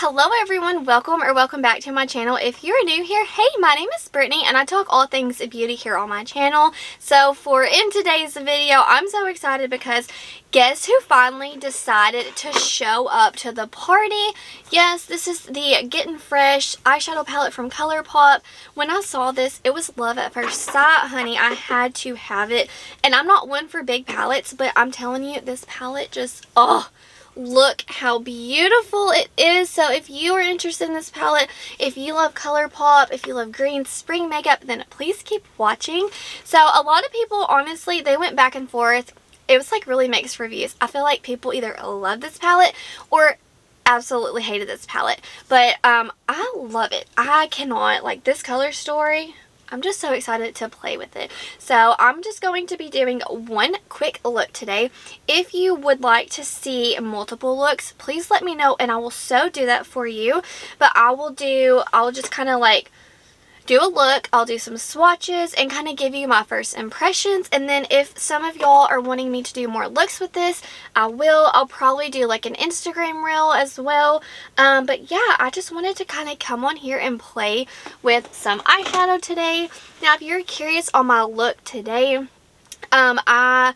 Hello everyone, welcome back to my channel. If you're new here, hey, my name is Brittany and I talk all things beauty here on my channel. So in today's video, I'm so excited because guess who finally decided to show up to the party? Yes, this is the Gettin Fresh eyeshadow palette from Colourpop. When I saw this, it was love at first sight, honey. I had to have it. And I'm not one for big palettes, but I'm telling you, this palette just, look how beautiful it is. So if you are interested in this palette, if you love Colourpop, if you love green spring makeup, then please keep watching. So a lot of people, honestly, they went back and forth. It was like really mixed reviews. I feel like people either love this palette or absolutely hated this palette. But I love it. I cannot, like, this color story, I'm just so excited to play with it. So I'm just going to be doing one quick look today. If you would like to see multiple looks, please let me know and I will so do that for you. But I'll just kind of like do a look, I'll do some swatches and kind of give you my first impressions, and then if some of y'all are wanting me to do more looks with this, I'll probably do like an Instagram reel as well. But yeah, I just wanted to kind of come on here and play with some eyeshadow today. Now if you're curious on my look today, I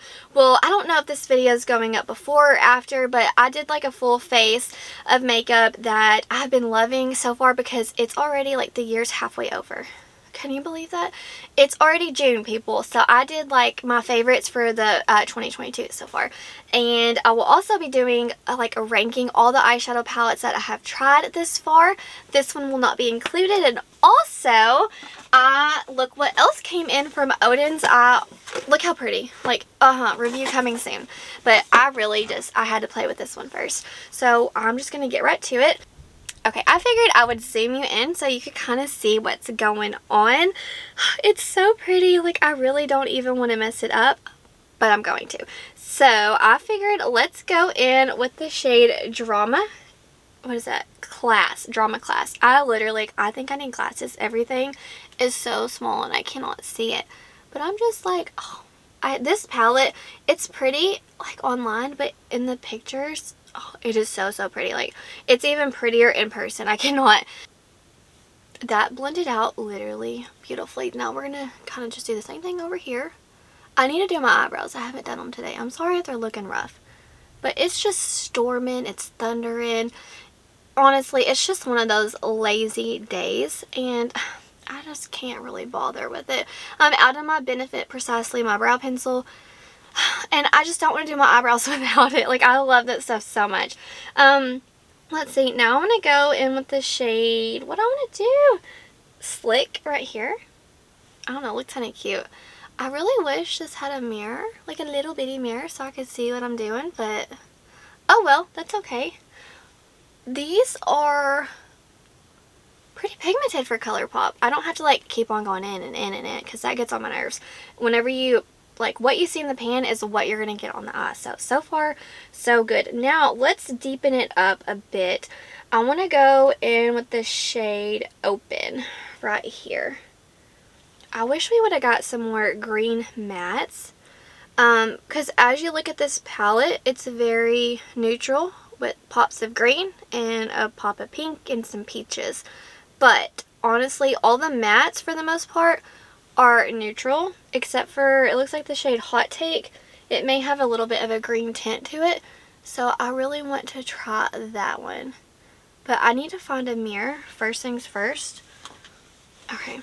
don't know if this video is going up before or after, but I did like a full face of makeup that I've been loving so far because it's already like the year's halfway over. Can you believe that? It's already June, people. So I did like my favorites for the 2022 so far. And I will also be doing like a ranking all the eyeshadow palettes that I have tried this far. This one will not be included. And also, look what else came in from Odin's. Look how pretty. Like, review coming soon. But I had to play with this one first. So I'm just going to get right to it. Okay, I figured I would zoom you in so you could kind of see what's going on. It's so pretty. Like, I really don't even want to mess it up, but I'm going to. So I figured let's go in with the shade Drama. What is that? Drama Class. I think I need glasses. Everything is so small and I cannot see it. But I'm just like, this palette, it's pretty like online, but in the pictures, it is so pretty. Like, it's even prettier in person. I cannot. That blended out literally beautifully. Now we're gonna kind of just do the same thing over here. I need to do my eyebrows. I haven't done them today. I'm sorry if they're looking rough, but it's just storming, it's thundering. Honestly, it's just one of those lazy days and I just can't really bother with it. I'm out of my Benefit Precisely my brow pencil. And I just don't want to do my eyebrows without it. Like, I love that stuff so much. Let's see. Now I'm going to go in with the shade. What I want to do? Slick right here. I don't know. It looks kind of cute. I really wish this had a mirror. Like a little bitty mirror so I could see what I'm doing. But, oh well. That's okay. These are pretty pigmented for Colourpop. I don't have to like keep on going in and in and in because that gets on my nerves. Whenever you... like, what you see in the pan is what you're going to get on the eye. So far, so good. Now, let's deepen it up a bit. I want to go in with the shade Open right here. I wish we would have got some more green mattes. Because as you look at this palette, it's very neutral with pops of green and a pop of pink and some peaches. But, honestly, all the mattes, for the most part, are neutral, except for, it looks like the shade Hot Take. It may have a little bit of a green tint to it, so I really want to try that one. But I need to find a mirror, first things first. Okay,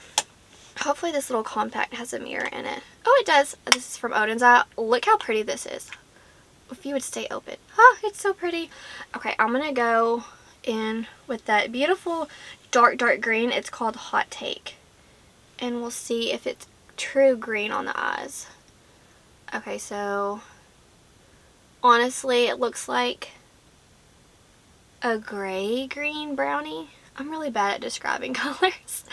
hopefully this little compact has a mirror in it. Oh, it does. This is from Odin's Eye. Look how pretty this is. If you would stay open. It's so pretty. Okay, I'm gonna go in with that beautiful dark green. It's called Hot Take. And we'll see if it's true green on the eyes. Okay, so honestly, it looks like a gray green brownie. I'm really bad at describing colors,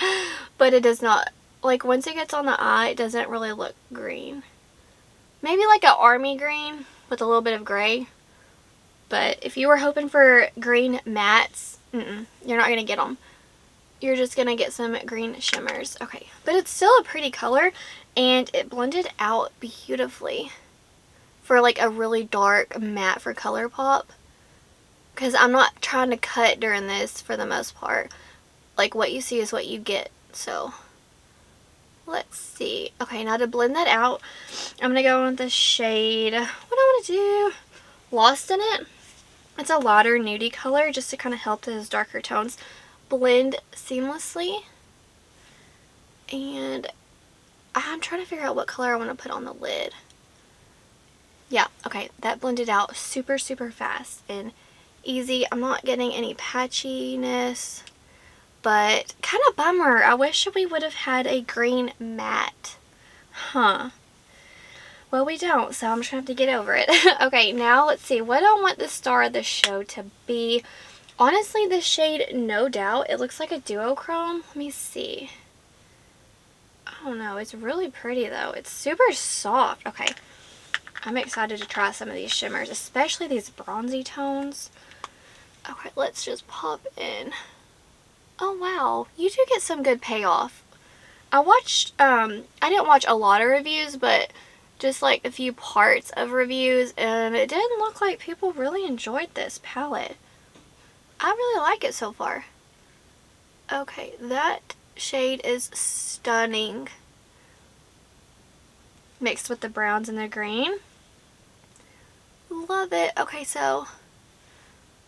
but it does not, like, once it gets on the eye, it doesn't really look green. Maybe like an army green with a little bit of gray. But if you were hoping for green mattes, you're not going to get them. You're just going to get some green shimmers. Okay, but it's still a pretty color, and it blended out beautifully for like a really dark matte for Colourpop. because I'm not trying to cut during this for the most part. Like, what you see is what you get. So let's see. Okay, now to blend that out, I'm going to go with the shade, what I want to do, Lost in It. It's a lighter nudie color just to kind of help those darker tones blend seamlessly. And I'm trying to figure out what color I want to put on the lid. Yeah, okay, that blended out super, super fast and easy. I'm not getting any patchiness, but kind of bummer. I wish we would have had a green matte. Huh. Well, we don't, so I'm just going to have to get over it. Okay, now let's see. What do I want the star of the show to be? Honestly, the shade No Doubt, it looks like a duochrome. Let me see. Oh no, it's really pretty though. It's super soft. Okay, I'm excited to try some of these shimmers, especially these bronzy tones. Okay, let's just pop in. Oh wow, you do get some good payoff. I watched, I didn't watch a lot of reviews, but just like a few parts of reviews, and it didn't look like people really enjoyed this palette. I really like it so far. Okay, that shade is stunning. Mixed with the browns and the green. Love it. Okay, so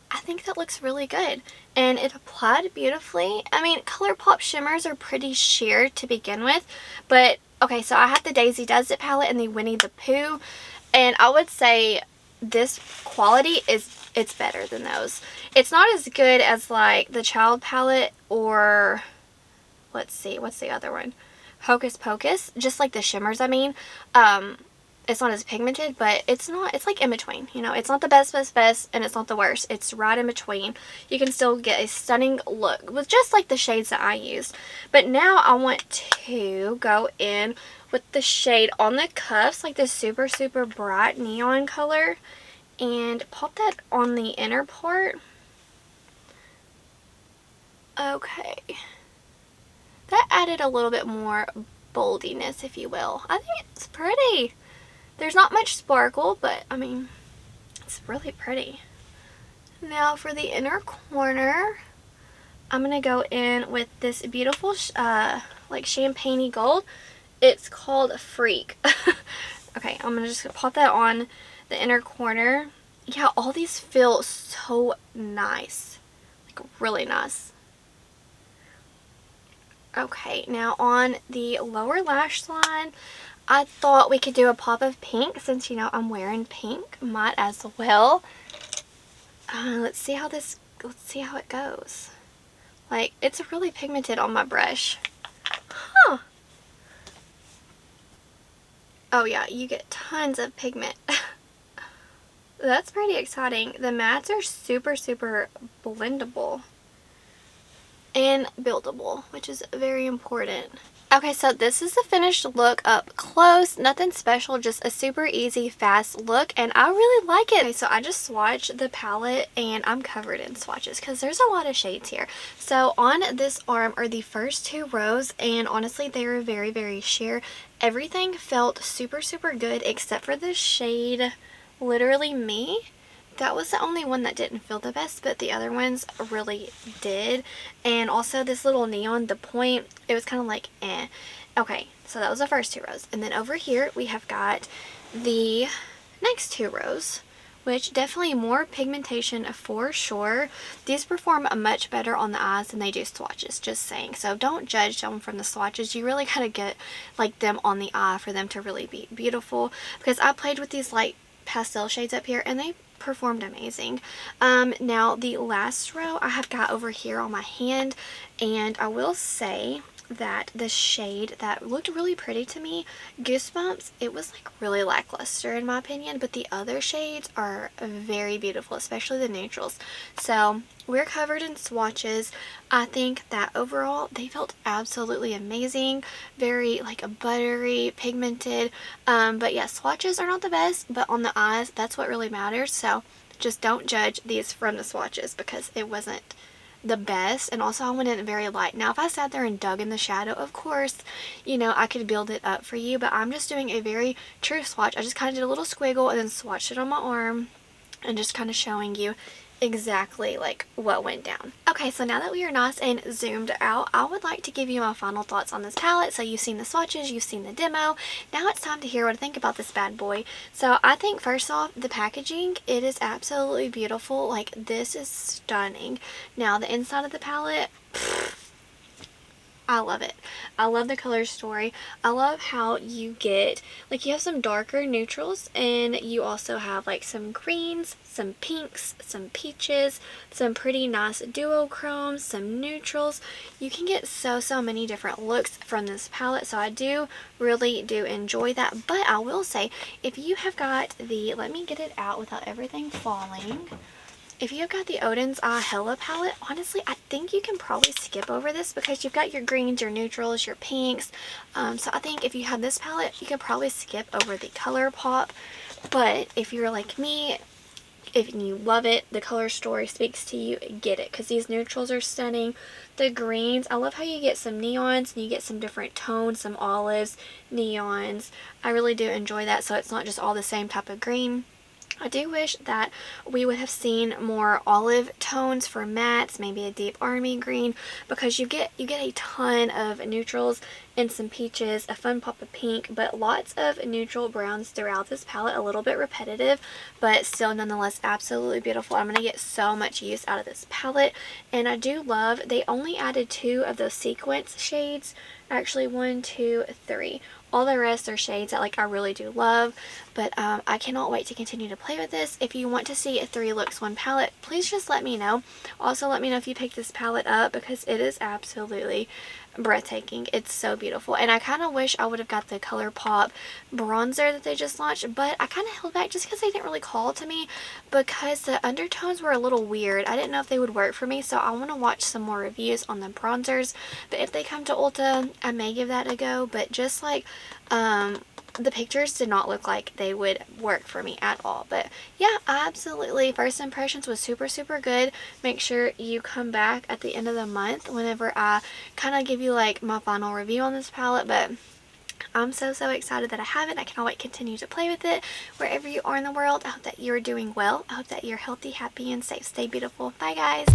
I think that looks really good. And it applied beautifully. I mean, Colourpop shimmers are pretty sheer to begin with. But, okay, so I have the Daisy Does It palette and the Winnie the Pooh. And I would say this quality it's better than those. It's not as good as like the Child palette or, let's see, what's the other one? Hocus Pocus, just like the shimmers, I mean. It's not as pigmented, but it's like in between, you know. It's not the best, and it's not the worst. It's right in between. You can still get a stunning look with just like the shades that I used. But now I want to go in with the shade on the cuffs, like this super, super bright neon color, and pop that on the inner part. Okay. That added a little bit more boldiness, if you will. I think it's pretty. There's not much sparkle, but I mean, it's really pretty. Now for the inner corner, I'm going to go in with this beautiful like champagne-y gold. It's called Freak. Okay, I'm going to just pop that on the inner corner. Yeah, all these feel so nice. Like really nice. Okay, now on the lower lash line, I thought we could do a pop of pink since, you know, I'm wearing pink. Might as well. Let's see how it goes. Like, it's really pigmented on my brush. Huh. Oh yeah, you get tons of pigment. That's pretty exciting. The mattes are super, super blendable and buildable, which is very important. Okay, so this is the finished look up close. Nothing special, just a super easy, fast look, and I really like it. Okay, so I just swatched the palette, and I'm covered in swatches because there's a lot of shades here. So on this arm are the first two rows, and honestly, they were very, very sheer. Everything felt super, super good except for the shade Literally Me. That was the only one that didn't feel the best, but the other ones really did. And also this little neon, the point, it was kind of like, eh. Okay, so that was the first two rows. And then over here, we have got the next two rows, which definitely more pigmentation for sure. These perform much better on the eyes than they do swatches, just saying. So don't judge them from the swatches. You really gotta get like them on the eye for them to really be beautiful. Because I played with these light pastel shades up here, and they performed amazing. Now the last row I have got over here on my hand, and I will say that the shade that looked really pretty to me, Goosebumps, it was like really lackluster in my opinion, but the other shades are very beautiful, especially the neutrals. So we're covered in swatches. I think that overall they felt absolutely amazing, very like buttery, pigmented, but yeah, swatches are not the best, but on the eyes, that's what really matters. So just don't judge these from the swatches because it wasn't the best. And also I went in very light. Now if I sat there and dug in the shadow, of course, you know, I could build it up for you, but I'm just doing a very true swatch. I just kind of did a little squiggle and then swatched it on my arm and just kind of showing you exactly like what went down. Okay, so now that we are nice and zoomed out, I would like to give you my final thoughts on this palette. So you've seen the swatches, you've seen the demo. Now it's time to hear what I think about this bad boy. So I think first off, the packaging, it is absolutely beautiful. Like, this is stunning. Now the inside of the palette, I love it. I love the color story. I love how you get, like, you have some darker neutrals, and you also have like some greens, some pinks, some peaches, some pretty nice duochromes, some neutrals. You can get so many different looks from this palette, so I really do enjoy that. But I will say, if you have got the, let me get it out without everything falling. If you've got the Odin's Eye Hella palette, honestly, I think you can probably skip over this because you've got your greens, your neutrals, your pinks. So I think if you have this palette, you could probably skip over the Colourpop. But if you're like me, if you love it, the color story speaks to you, get it. Because these neutrals are stunning. The greens, I love how you get some neons and you get some different tones, some olives, neons. I really do enjoy that, so it's not just all the same type of green. I do wish that we would have seen more olive tones for mattes, maybe a deep army green, because you get a ton of neutrals and some peaches, a fun pop of pink, but lots of neutral browns throughout this palette. A little bit repetitive, but still nonetheless absolutely beautiful. I'm going to get so much use out of this palette, and I do love they only added 2 of those sequence shades. Actually 1, 2, 3. All the rest are shades that, like, I really do love, but I cannot wait to continue to play with this. If you want to see a 3 looks 1 palette, please just let me know. Also, let me know if you pick this palette up, because it is absolutely breathtaking. It's so beautiful, and I kind of wish I would have got the Colourpop bronzer that they just launched, but I kind of held back just because they didn't really call to me, because the undertones were a little weird. I didn't know if they would work for me, so I want to watch some more reviews on the bronzers. But if they come to Ulta, I may give that a go. But just like the pictures did not look like they would work for me at all. But yeah, absolutely, first impressions was super good. Make sure you come back at the end of the month whenever I kind of give you like my final review on this palette. But I'm so excited that I have it. I cannot wait to continue to play with it wherever you are in the world. I hope that you're doing well. I hope that you're healthy, happy, and safe. Stay beautiful. Bye, guys.